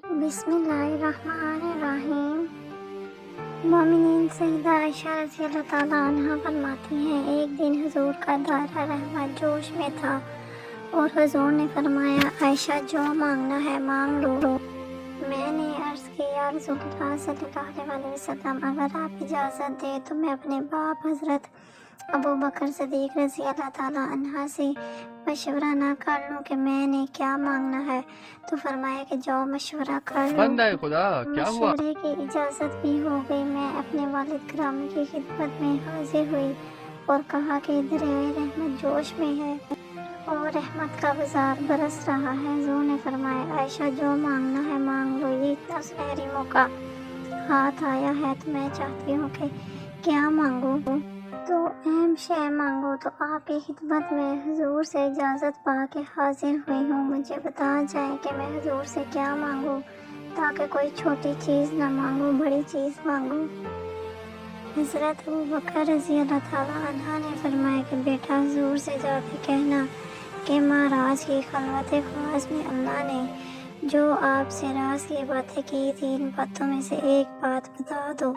बिस्मिल्लाहिर्रहमानिर्रहीम। मोमिनीन सईदा आयशा रज़ी अल्लाह ताला अन्हा फरमाती हैं, एक दिन हुजूर का दायरा रहमत जोश में था और हुजूर ने फरमाया, आयशा जो मांगना है मांग लो। मैंने अर्ज़ की, या रसूलुल्लाह सल्लल्लाहु अलैहि वसल्लम, अगर आप इजाज़त दें तो मैं अपने बाप हज़रत अबू बकर सिद्दीक़ रज़ी अल्लाह ताला अन्हा से मशवरा ना कर लूँ कि मैंने क्या मांगना है। तो फरमाया कि जाओ मशवरा कर लो। बंदा खुदा क्या हुआ? मशवरे की इजाज़त भी हो गई। मैं अपने वालिद ग्रामी की खिदमत में हाजिर हुई और कहा कि दरिया रहमत जोश में है और रहमत का बाजार बरस रहा है। हुज़ूर ने फरमाया, आयशा जो मांगना है मांग लो, ये इतना सुनहरी मौका हाथ आया है तो मैं चाहती हूँ कि क्या मांगूं। तो अहम शय मांगो। तो आपकी खिदमत में हुजूर से इजाज़त पा के हाजिर हुई हूँ। मुझे बता जाए कि मैं हुजूर से क्या मांगूं, ताकि कोई छोटी चीज़ ना मांगूं, बड़ी चीज़ मांगूं। हज़रत अबू बकर रज़ी अल्लाह ताला अन्हा ने फरमाया कि बेटा, हुजूर से जाके कहना कि महाराज की खलवत ख़ास में अल्लाह ने जो आपसे राज की बातें की थी, इन बातों में से एक बात बता दो।